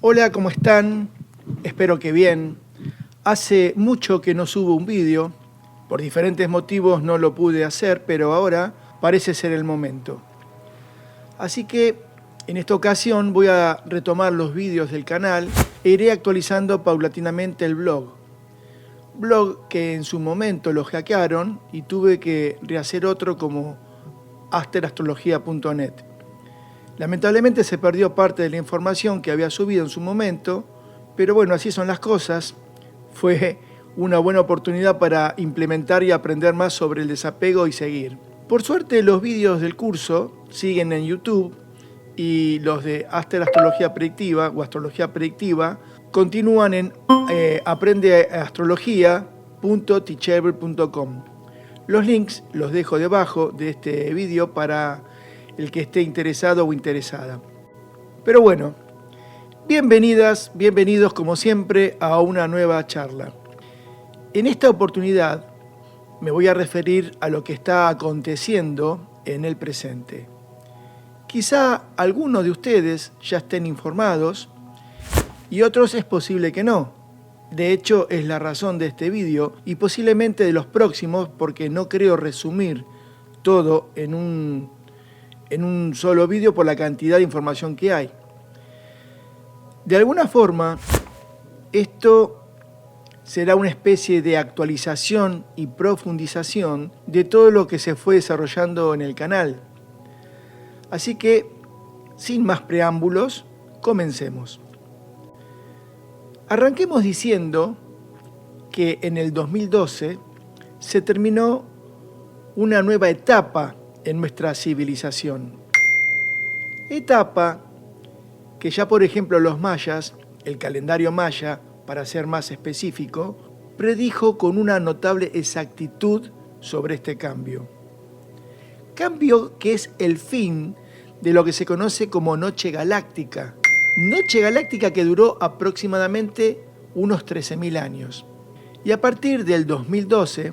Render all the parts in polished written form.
Hola, ¿cómo están? Espero que bien. Hace mucho que no subo un vídeo. Por diferentes motivos no lo pude hacer, pero ahora parece ser el momento. Así que en esta ocasión voy a retomar los vídeos del canal e iré actualizando paulatinamente el blog. Blog que en su momento lo hackearon y tuve que rehacer otro como asterastrologia.net. Lamentablemente se perdió parte de la información que había subido en su momento, pero bueno, así son las cosas. Fue una buena oportunidad para implementar y aprender más sobre el desapego y seguir. Por suerte los vídeos del curso siguen en YouTube y los de Asterastrología Predictiva o Astrología Predictiva continúan en aprendeastrología.teachable.com. Los links los dejo debajo de este vídeo para el que esté interesado o interesada. Pero bueno, bienvenidas, bienvenidos como siempre a una nueva charla. En esta oportunidad me voy a referir a lo que está aconteciendo en el presente. Quizá algunos de ustedes ya estén informados y otros es posible que no. De hecho, es la razón de este vídeo y posiblemente de los próximos, porque no creo resumir todo en un solo vídeo por la cantidad de información que hay. De alguna forma, esto será una especie de actualización y profundización de todo lo que se fue desarrollando en el canal. Así que, sin más preámbulos, comencemos. Arranquemos diciendo que en el 2012 se terminó una nueva etapa en nuestra civilización. Etapa que ya por ejemplo los mayas, el calendario maya, para ser más específico, predijo con una notable exactitud sobre este cambio. Cambio que es el fin de lo que se conoce como Noche Galáctica. Noche Galáctica que duró aproximadamente unos 13.000 años. Y a partir del 2012,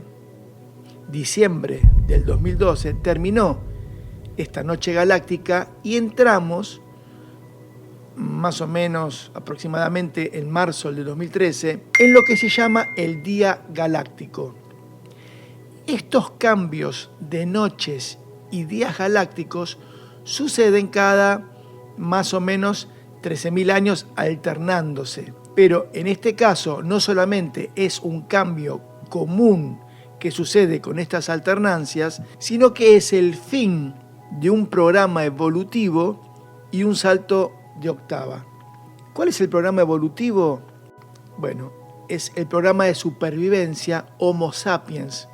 diciembre del 2012, terminó esta Noche Galáctica y entramos, más o menos aproximadamente en marzo del 2013, en lo que se llama el Día Galáctico. Estos cambios de noches y días galácticos suceden cada más o menos 13.000 años alternándose. Pero en este caso no solamente es un cambio común que sucede con estas alternancias, sino que es el fin de un programa evolutivo y un salto de octava. ¿Cuál es el programa evolutivo? Bueno, es el programa de supervivencia Homo sapiens,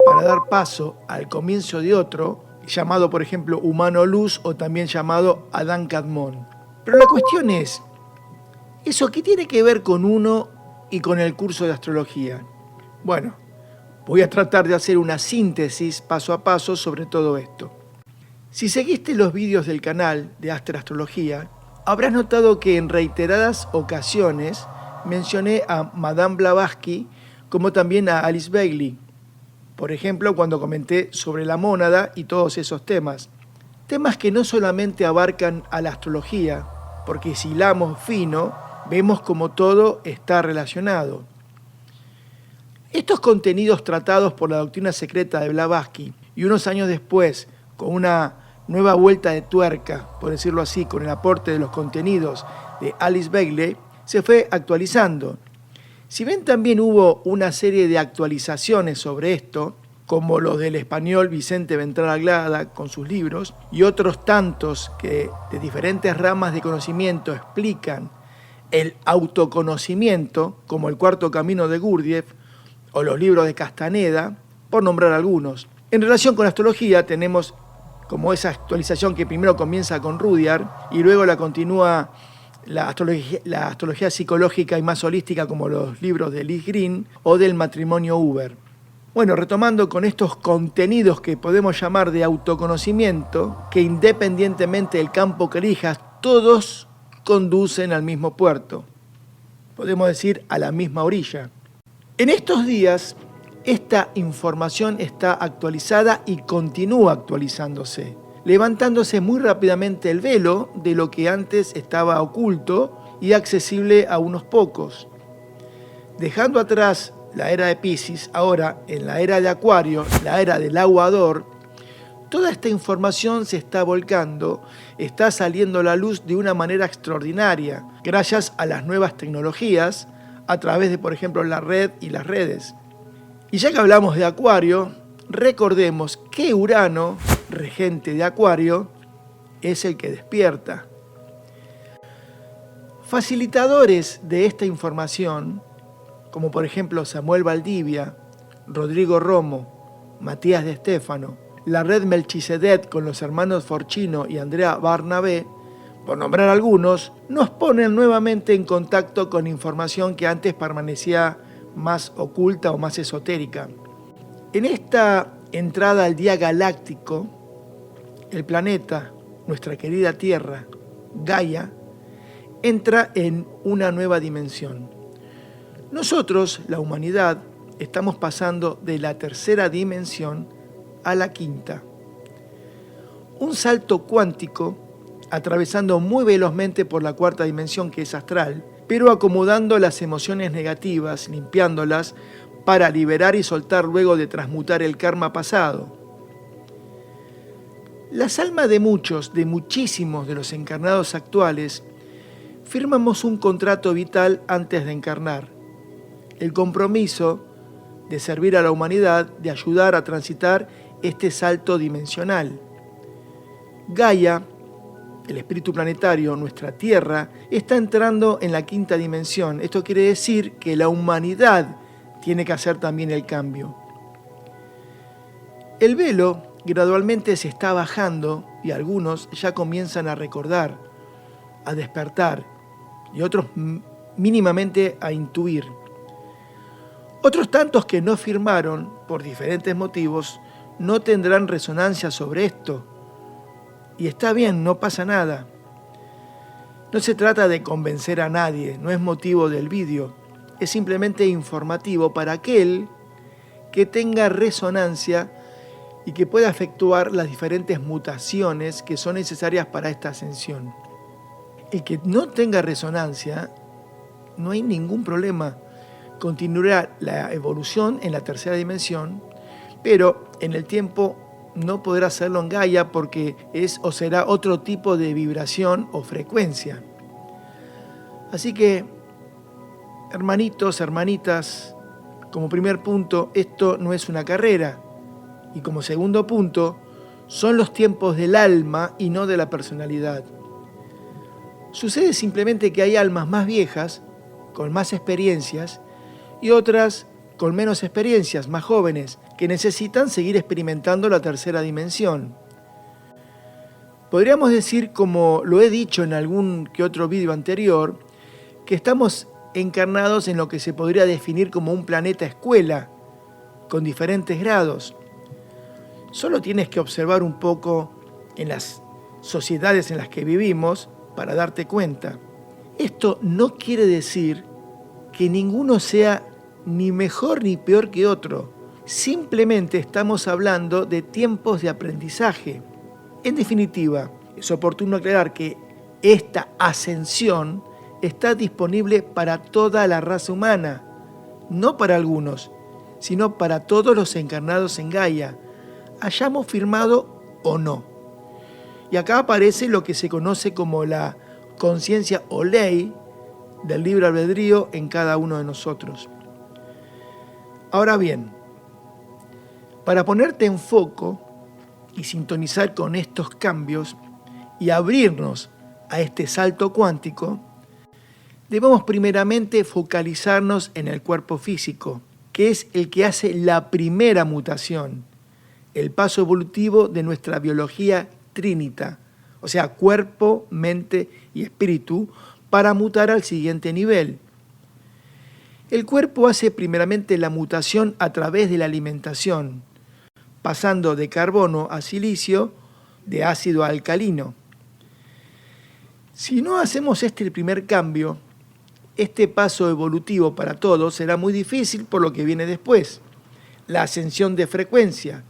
para dar paso al comienzo de otro, llamado por ejemplo Humano Luz o también llamado Adán Kadmon. Pero la cuestión es, ¿eso qué tiene que ver con uno y con el curso de astrología? Bueno, voy a tratar de hacer una síntesis paso a paso sobre todo esto. Si seguiste los vídeos del canal de Asterastrología, habrás notado que en reiteradas ocasiones mencioné a Madame Blavatsky como también a Alice Bailey. Por ejemplo, cuando comenté sobre la mónada y todos esos temas. Temas que no solamente abarcan a la astrología, porque si hilamos fino, vemos como todo está relacionado. Estos contenidos tratados por la doctrina secreta de Blavatsky y unos años después, con una nueva vuelta de tuerca, por decirlo así, con el aporte de los contenidos de Alice Bailey, se fue actualizando. Si bien también hubo una serie de actualizaciones sobre esto, como los del español Vicente Ventral Anglada con sus libros, y otros tantos que de diferentes ramas de conocimiento explican el autoconocimiento, como el Cuarto Camino de Gurdjieff, o los libros de Castaneda, por nombrar algunos. En relación con la astrología tenemos como esa actualización que primero comienza con Rudyard y luego la continúa la astrología psicológica y más holística como los libros de Liz Green o del matrimonio Uber. Bueno, retomando con estos contenidos que podemos llamar de autoconocimiento, que independientemente del campo que elijas, todos conducen al mismo puerto. Podemos decir a la misma orilla. En estos días, esta información está actualizada y continúa actualizándose, levantándose muy rápidamente el velo de lo que antes estaba oculto y accesible a unos pocos. Dejando atrás la era de Piscis, ahora en la era de Acuario, la era del aguador, toda esta información se está volcando, está saliendo a la luz de una manera extraordinaria, gracias a las nuevas tecnologías, a través de, por ejemplo, la red y las redes. Y ya que hablamos de Acuario, recordemos que Urano, regente de Acuario, es el que despierta. Facilitadores de esta información, como por ejemplo Samuel Valdivia, Rodrigo Romo, Matías de Estéfano, la red Melchizedek con los hermanos Forchino y Andrea Barnabé, por nombrar algunos, nos ponen nuevamente en contacto con información que antes permanecía más oculta o más esotérica. En esta entrada al día galáctico, el planeta, nuestra querida Tierra, Gaia, entra en una nueva dimensión. Nosotros, la humanidad, estamos pasando de la tercera dimensión a la quinta. Un salto cuántico, atravesando muy velozmente por la cuarta dimensión, que es astral, pero acomodando las emociones negativas, limpiándolas, para liberar y soltar luego de transmutar el karma pasado. Las almas de muchos, de muchísimos de los encarnados actuales, firmamos un contrato vital antes de encarnar. El compromiso de servir a la humanidad, de ayudar a transitar este salto dimensional. Gaia, el espíritu planetario, nuestra Tierra, está entrando en la quinta dimensión. Esto quiere decir que la humanidad tiene que hacer también el cambio. El velo gradualmente se está bajando y algunos ya comienzan a recordar, a despertar y otros mínimamente a intuir. Otros tantos que no firmaron, por diferentes motivos, no tendrán resonancia sobre esto. Y está bien, no pasa nada. No se trata de convencer a nadie, no es motivo del vídeo. Es simplemente informativo para aquel que tenga resonancia y que pueda efectuar las diferentes mutaciones que son necesarias para esta ascensión. El que no tenga resonancia, no hay ningún problema. Continuará la evolución en la tercera dimensión, pero en el tiempo no podrá hacerlo en Gaia porque es o será otro tipo de vibración o frecuencia. Así que, hermanitos, hermanitas, como primer punto, esto no es una carrera. Y como segundo punto, son los tiempos del alma y no de la personalidad. Sucede simplemente que hay almas más viejas, con más experiencias, y otras con menos experiencias, más jóvenes, que necesitan seguir experimentando la tercera dimensión. Podríamos decir, como lo he dicho en algún que otro vídeo anterior, que estamos encarnados en lo que se podría definir como un planeta escuela, con diferentes grados. Solo tienes que observar un poco en las sociedades en las que vivimos para darte cuenta. Esto no quiere decir que ninguno sea ni mejor ni peor que otro. Simplemente estamos hablando de tiempos de aprendizaje. En definitiva, es oportuno aclarar que esta ascensión está disponible para toda la raza humana, no para algunos, sino para todos los encarnados en Gaia, hayamos firmado o no. Y acá aparece lo que se conoce como la conciencia o ley del libre albedrío en cada uno de nosotros. Ahora bien, para ponerte en foco y sintonizar con estos cambios y abrirnos a este salto cuántico, debemos primeramente focalizarnos en el cuerpo físico, que es el que hace la primera mutación, el paso evolutivo de nuestra biología trínita, o sea, cuerpo, mente y espíritu, para mutar al siguiente nivel. El cuerpo hace primeramente la mutación a través de la alimentación, pasando de carbono a silicio, de ácido a alcalino. Si no hacemos este primer cambio, este paso evolutivo para todos será muy difícil por lo que viene después. La ascensión de frecuencia,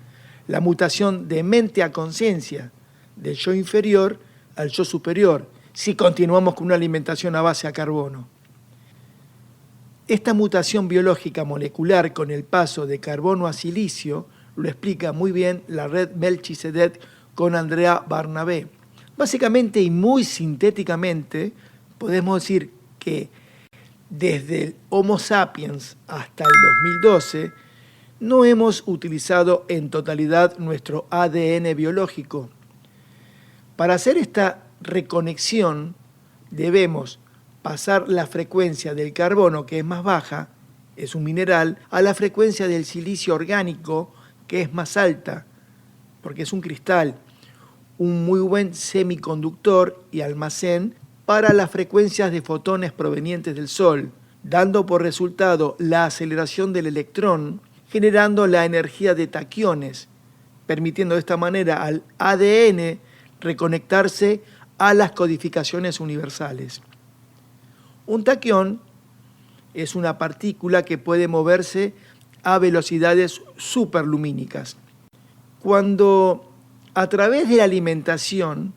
la mutación de mente a conciencia, del yo inferior al yo superior, si continuamos con una alimentación a base de carbono. Esta mutación biológica molecular con el paso de carbono a silicio lo explica muy bien la red Melchizedek con Andrea Barnabé. Básicamente y muy sintéticamente podemos decir que desde el Homo sapiens hasta el 2012 no hemos utilizado en totalidad nuestro ADN biológico. Para hacer esta reconexión debemos pasar la frecuencia del carbono, que es más baja, es un mineral, a la frecuencia del silicio orgánico, que es más alta, porque es un cristal, un muy buen semiconductor y almacén para las frecuencias de fotones provenientes del Sol, dando por resultado la aceleración del electrón, generando la energía de taquiones, permitiendo de esta manera al ADN reconectarse a las codificaciones universales. Un taquión es una partícula que puede moverse a velocidades superlumínicas. Cuando a través de la alimentación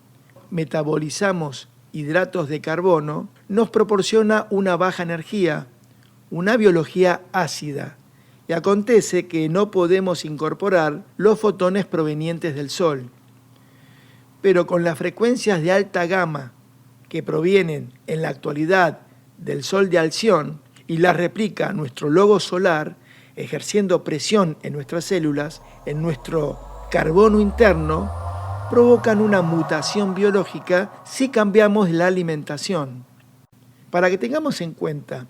metabolizamos hidratos de carbono, nos proporciona una baja energía, una biología ácida. Y acontece que no podemos incorporar los fotones provenientes del Sol. Pero con las frecuencias de alta gama que provienen en la actualidad del Sol de Alción y las replica nuestro logo solar, ejerciendo presión en nuestras células, en nuestro carbono interno, provocan una mutación biológica si cambiamos la alimentación. Para que tengamos en cuenta,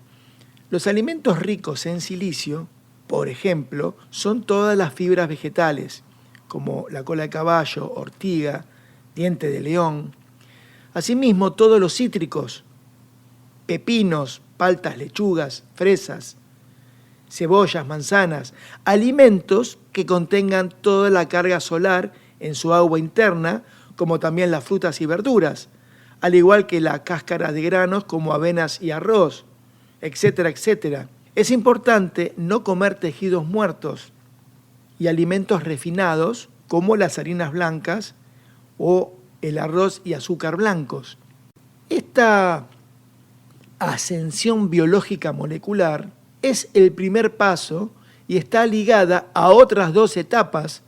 los alimentos ricos en silicio, por ejemplo, son todas las fibras vegetales, como la cola de caballo, ortiga, diente de león. Asimismo, todos los cítricos, pepinos, paltas, lechugas, fresas, cebollas, manzanas, alimentos que contengan toda la carga solar en su agua interna, como también las frutas y verduras, al igual que la cáscara de granos como avenas y arroz, etcétera, etcétera. Es importante no comer tejidos muertos y alimentos refinados como las harinas blancas o el arroz y azúcar blancos. Esta ascensión biológica molecular es el primer paso y está ligada a otras dos etapas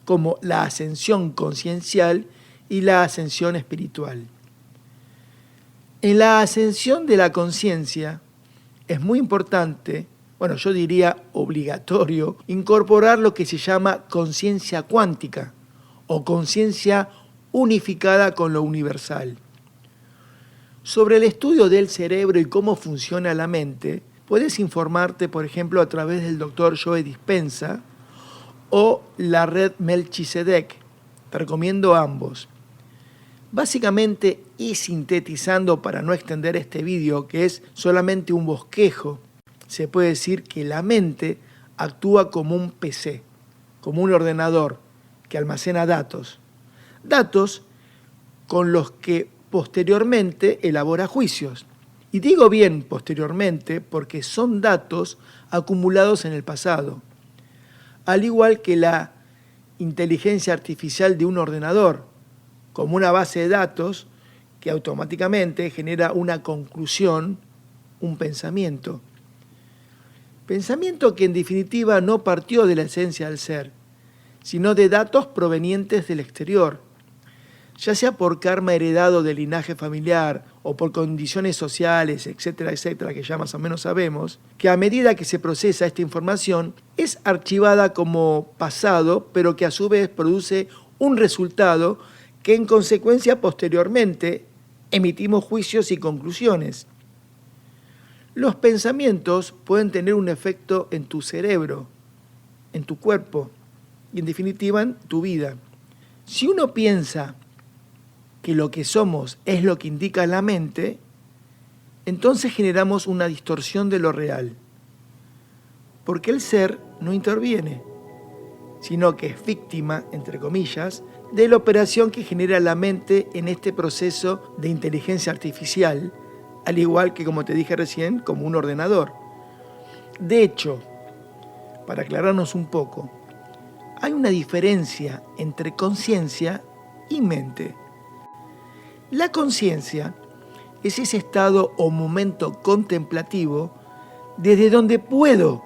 como la ascensión conciencial y la ascensión espiritual. En la ascensión de la conciencia es muy importante, yo diría obligatorio, incorporar lo que se llama conciencia cuántica o conciencia unificada con lo universal. Sobre el estudio del cerebro y cómo funciona la mente, puedes informarte, por ejemplo, a través del Dr. Joe Dispenza o la red Melchizedek. Te recomiendo ambos. Básicamente, y sintetizando para no extender este vídeo, que es solamente un bosquejo, se puede decir que la mente actúa como un PC, como un ordenador que almacena datos. Datos con los que posteriormente elabora juicios. Y digo bien posteriormente porque son datos acumulados en el pasado. Al igual que la inteligencia artificial de un ordenador, como una base de datos que automáticamente genera una conclusión, un pensamiento. Pensamiento que en definitiva no partió de la esencia del ser, sino de datos provenientes del exterior, ya sea por karma heredado del linaje familiar o por condiciones sociales, etcétera, etcétera, que ya más o menos sabemos, que a medida que se procesa esta información es archivada como pasado, pero que a su vez produce un resultado que en consecuencia posteriormente emitimos juicios y conclusiones. Los pensamientos pueden tener un efecto en tu cerebro, en tu cuerpo y en definitiva en tu vida. Si uno piensa que lo que somos es lo que indica la mente, entonces generamos una distorsión de lo real. Porque el ser no interviene, sino que es víctima, entre comillas, de la operación que genera la mente en este proceso de inteligencia artificial, al igual que, como te dije recién, como un ordenador. De hecho, para aclararnos un poco, hay una diferencia entre conciencia y mente. La conciencia es ese estado o momento contemplativo desde donde puedo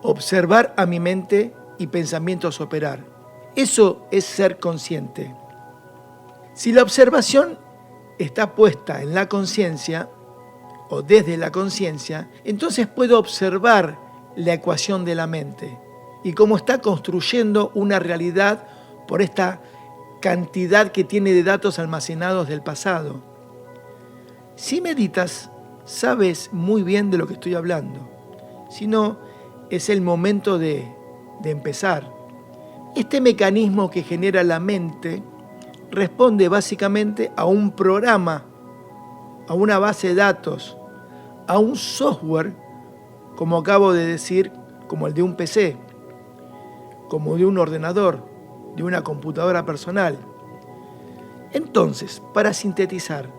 observar a mi mente y pensamientos operar. Eso es ser consciente. Si la observación está puesta en la conciencia o desde la conciencia, entonces puedo observar la ecuación de la mente y cómo está construyendo una realidad por esta cantidad que tiene de datos almacenados del pasado. Si meditas, sabes muy bien de lo que estoy hablando. Si no, es el momento de empezar. Este mecanismo que genera la mente responde básicamente a un programa, a una base de datos, a un software, como acabo de decir, como el de un PC, como de un ordenador, de una computadora personal. Entonces, para sintetizar,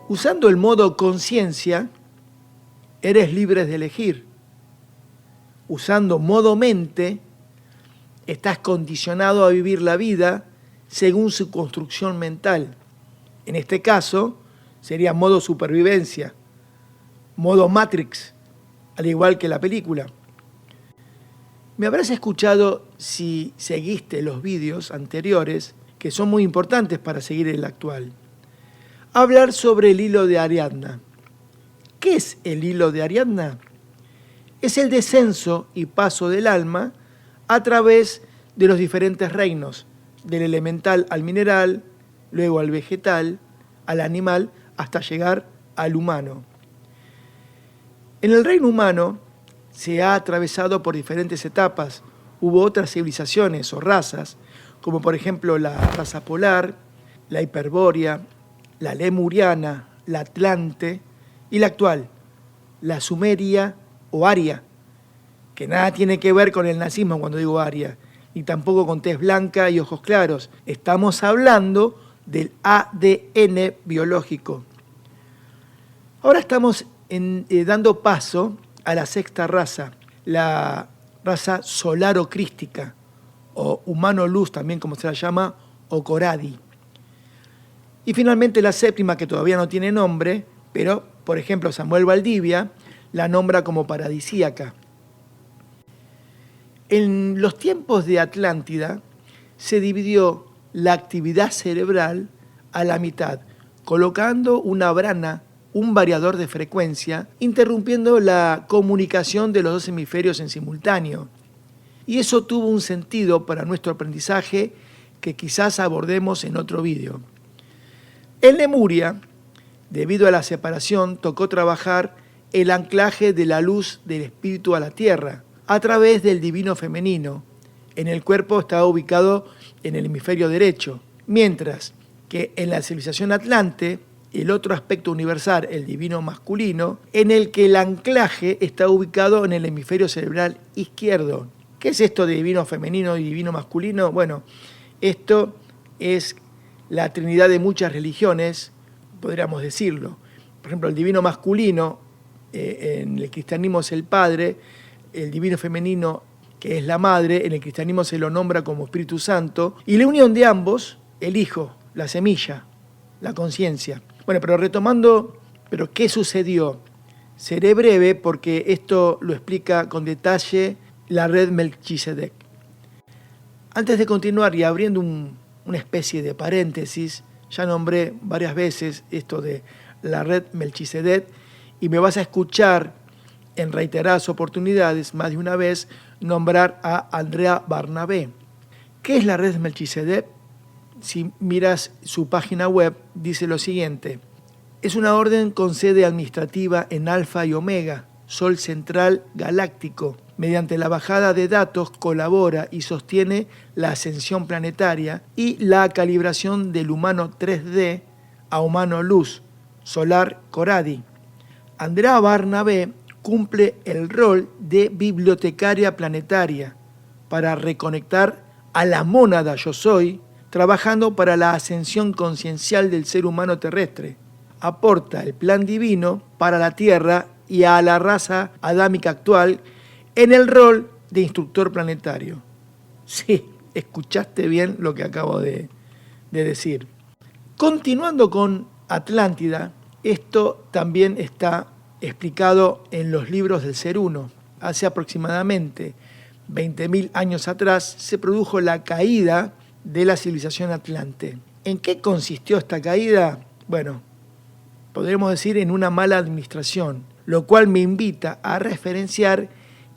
usando el modo conciencia, eres libre de elegir. Usando modo mente, estás condicionado a vivir la vida según su construcción mental. En este caso, sería modo supervivencia, modo Matrix, al igual que la película. Me habrás escuchado, si seguiste los vídeos anteriores, que son muy importantes para seguir el actual, hablar sobre el hilo de Ariadna. ¿Qué es el hilo de Ariadna? Es el descenso y paso del alma a través de los diferentes reinos, del elemental al mineral, luego al vegetal, al animal, hasta llegar al humano. En el reino humano se ha atravesado por diferentes etapas. Hubo otras civilizaciones o razas, como por ejemplo la raza polar, la hiperbórea, la lemuriana, la atlante y la actual, la sumeria o aria, que nada tiene que ver con el nazismo cuando digo aria, ni tampoco con tez blanca y ojos claros. Estamos hablando del ADN biológico. Ahora estamos dando paso a la sexta raza, la raza solaro-crística, o humano-luz también como se la llama, o Coradi. Y finalmente la séptima, que todavía no tiene nombre, pero por ejemplo Samuel Valdivia la nombra como paradisíaca. En los tiempos de Atlántida se dividió la actividad cerebral a la mitad, colocando una brana, un variador de frecuencia, interrumpiendo la comunicación de los dos hemisferios en simultáneo. Y eso tuvo un sentido para nuestro aprendizaje que quizás abordemos en otro vídeo. En Lemuria, debido a la separación, tocó trabajar el anclaje de la luz del espíritu a la tierra, a través del divino femenino. En el cuerpo estaba ubicado en el hemisferio derecho, mientras que en la civilización atlante, el otro aspecto universal, el divino masculino, en el que el anclaje está ubicado en el hemisferio cerebral izquierdo. ¿Qué es esto de divino femenino y divino masculino? Bueno, esto es la trinidad de muchas religiones, podríamos decirlo. Por ejemplo, el divino masculino en el cristianismo es el Padre, el divino femenino, que es la Madre, en el cristianismo se lo nombra como Espíritu Santo, y la unión de ambos, el Hijo, la semilla, la conciencia. Bueno, pero retomando, ¿pero qué sucedió? Seré breve porque esto lo explica con detalle la red Melquisedec. Antes de continuar y abriendo una especie de paréntesis, ya nombré varias veces esto de la red Melquisedec y me vas a escuchar en reiteradas oportunidades, más de una vez, nombrar a Andrea Barnabé. ¿Qué es la red Melquisedec? Si miras su página web, dice lo siguiente: es una orden con sede administrativa en Alfa y Omega, Sol Central Galáctico. Mediante la bajada de datos colabora y sostiene la ascensión planetaria y la calibración del humano 3D a humano luz, solar Coradi. Andrea Barnabé cumple el rol de bibliotecaria planetaria para reconectar a la mónada yo soy, trabajando para la ascensión conciencial del ser humano terrestre. Aporta el plan divino para la Tierra y a la raza adámica actual en el rol de instructor planetario. Sí, escuchaste bien lo que acabo de decir. Continuando con Atlántida, Esto también está explicado en los libros del Ser Uno. Hace aproximadamente 20.000 años atrás se produjo la caída de la civilización atlante. ¿En qué consistió esta caída? Bueno, podríamos decir en una mala administración, lo cual me invita a referenciar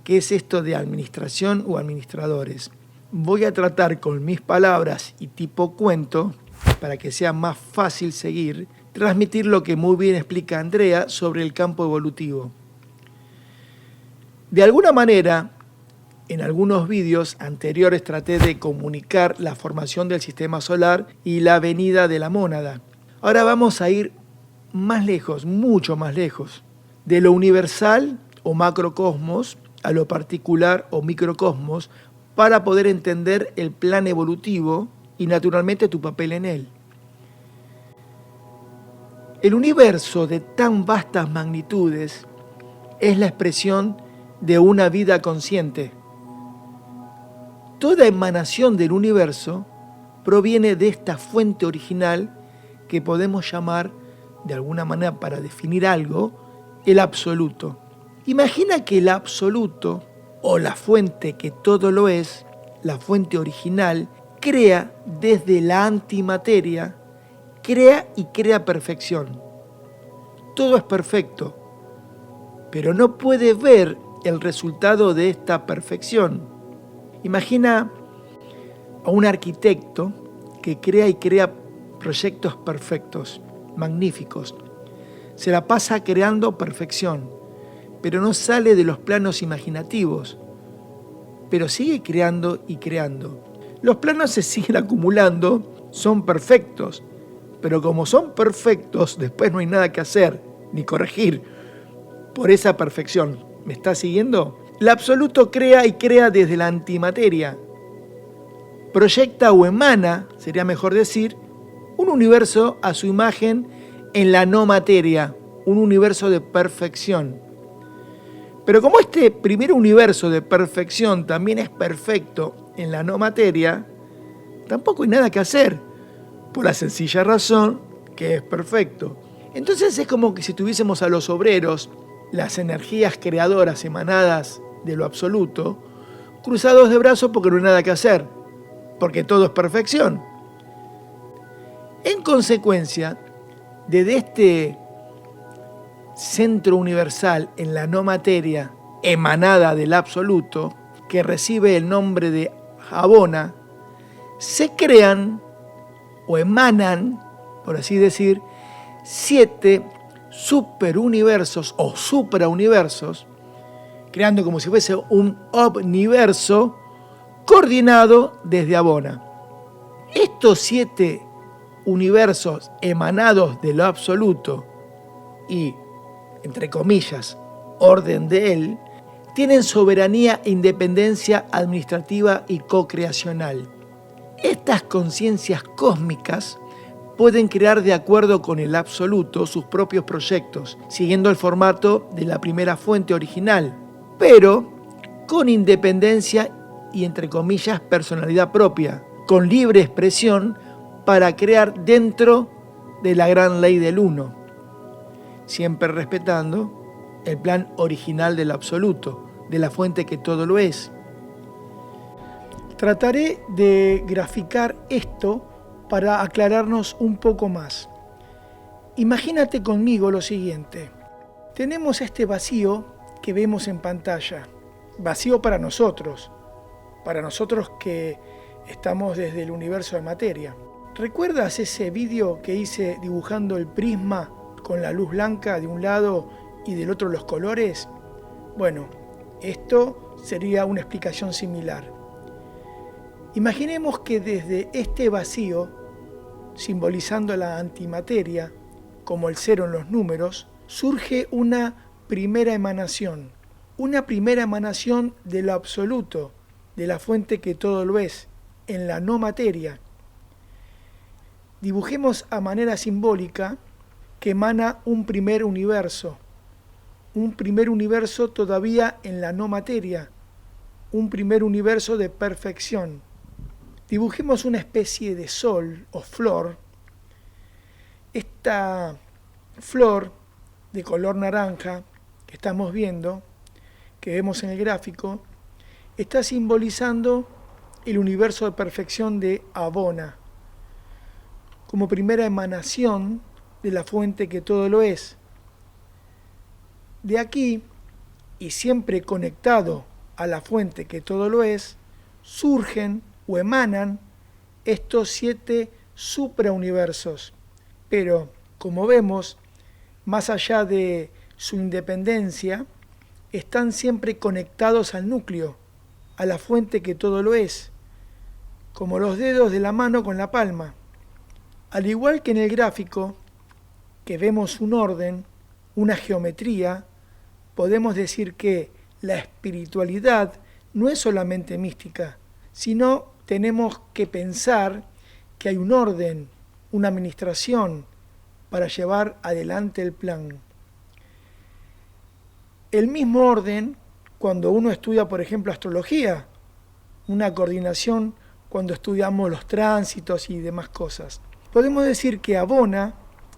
qué es esto de administración o administradores. Voy a tratar con mis palabras y tipo cuento, para que sea más fácil seguir, transmitir lo que muy bien explica Andrea sobre el campo evolutivo. De alguna manera, en algunos vídeos anteriores traté de comunicar la formación del sistema solar y la venida de la mónada. Ahora vamos a ir más lejos, mucho más lejos, de lo universal o macrocosmos a lo particular o microcosmos, para poder entender el plan evolutivo y naturalmente tu papel en él. El universo de tan vastas magnitudes es la expresión de una vida consciente. Toda emanación del universo proviene de esta fuente original que podemos llamar, de alguna manera para definir algo, el absoluto. Imagina que el absoluto, o la fuente que todo lo es, la fuente original, crea desde la antimateria, crea y crea perfección. Todo es perfecto, pero no puede ver el resultado de esta perfección. Imagina a un arquitecto que crea y crea proyectos perfectos, magníficos. Se la pasa creando perfección, pero no sale de los planos imaginativos, pero sigue creando y creando. Los planos se siguen acumulando, son perfectos, pero como son perfectos, después no hay nada que hacer, ni corregir por esa perfección. ¿Me está siguiendo? El absoluto crea y crea desde la antimateria. Proyecta o emana, sería mejor decir, un universo a su imagen en la no materia, un universo de perfección. Pero como este primer universo de perfección también es perfecto en la no materia, tampoco hay nada que hacer, por la sencilla razón que es perfecto. Entonces es como que si tuviésemos a los obreros, las energías creadoras emanadas de lo absoluto, cruzados de brazos porque no hay nada que hacer, porque todo es perfección. En consecuencia, desde este centro universal en la no materia emanada del absoluto, que recibe el nombre de Habona, se crean o emanan, por así decir, 7 superuniversos o suprauniversos, creando como si fuese un omniverso coordinado desde Habona. Estos 7 universos emanados de lo absoluto y, entre comillas, orden de él, tienen soberanía e independencia administrativa y co-creacional. Estas conciencias cósmicas pueden crear de acuerdo con el absoluto sus propios proyectos, siguiendo el formato de la primera fuente original, pero con independencia y, entre comillas, personalidad propia, con libre expresión para crear dentro de la gran ley del uno, siempre respetando el plan original del absoluto, de la fuente que todo lo es. Trataré de graficar esto para aclararnos un poco más. Imagínate conmigo lo siguiente. Tenemos este vacío que vemos en pantalla. Vacío para nosotros que estamos desde el universo de materia. ¿Recuerdas ese vídeo que hice dibujando el prisma con la luz blanca de un lado y del otro los colores? Bueno, esto sería una explicación similar. Imaginemos que desde este vacío, simbolizando la antimateria, como el cero en los números, surge una primera emanación de lo absoluto, de la fuente que todo lo es, en la no materia. Dibujemos a manera simbólica que emana un primer universo todavía en la no materia, un primer universo de perfección. Dibujemos una especie de sol o flor. Esta flor de color naranja que estamos viendo, que vemos en el gráfico, está simbolizando el universo de perfección de Abona, como primera emanación de la fuente que todo lo es. De aquí, y siempre conectado a la fuente que todo lo es, surgen o emanan estos 7 suprauniversos. Pero, como vemos, más allá de su independencia, están siempre conectados al núcleo, a la fuente que todo lo es, como los dedos de la mano con la palma. Al igual que en el gráfico, que vemos un orden, una geometría, podemos decir que la espiritualidad no es solamente mística, sino tenemos que pensar que hay un orden, una administración para llevar adelante el plan. El mismo orden cuando uno estudia, por ejemplo, astrología, una coordinación cuando estudiamos los tránsitos y demás cosas. Podemos decir que Abona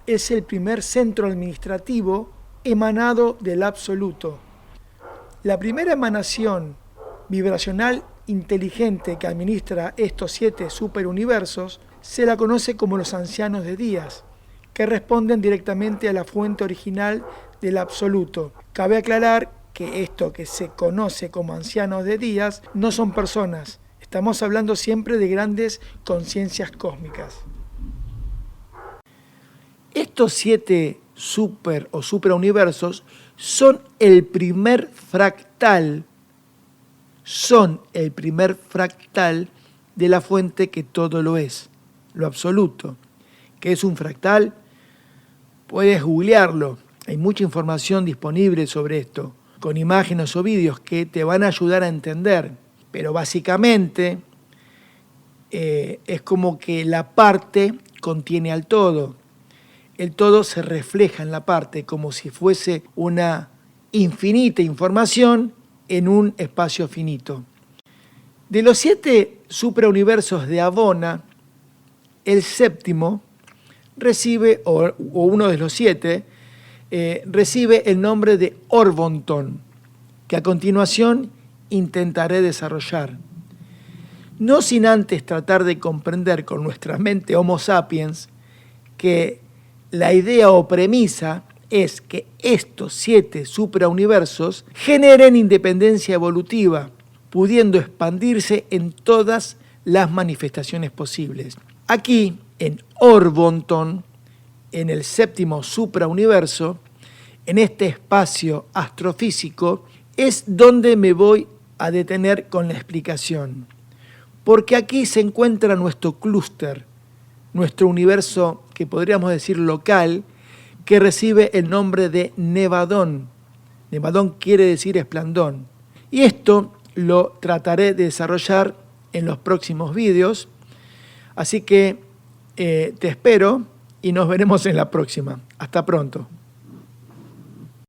es el primer centro administrativo emanado del absoluto. La primera emanación vibracional inteligente que administra estos 7 superuniversos se la conoce como los ancianos de días, que responden directamente a la fuente original del absoluto. Cabe aclarar que esto que se conoce como ancianos de días no son personas, estamos hablando siempre de grandes conciencias cósmicas. Estos 7 super o suprauniversos son el primer fractal, de la fuente que todo lo es, lo absoluto. ¿Qué es un fractal? Puedes googlearlo, hay mucha información disponible sobre esto, con imágenes o vídeos que te van a ayudar a entender, pero básicamente es como que la parte contiene al todo. El todo se refleja en la parte como si fuese una infinita información en un espacio finito. De los 7 suprauniversos de Abona, el séptimo recibe, o uno de los 7, recibe el nombre de Orvonton, que a continuación intentaré desarrollar. No sin antes tratar de comprender con nuestra mente Homo sapiens que la idea o premisa es que estos 7 suprauniversos generen independencia evolutiva, pudiendo expandirse en todas las manifestaciones posibles. Aquí, en Orvonton, en el séptimo suprauniverso, en este espacio astrofísico, es donde me voy a detener con la explicación. Porque aquí se encuentra nuestro clúster, nuestro universo que podríamos decir local, que recibe el nombre de Nevadón. Nevadón quiere decir esplandón. Y esto lo trataré de desarrollar en los próximos vídeos. Así que te espero y nos veremos en la próxima. Hasta pronto.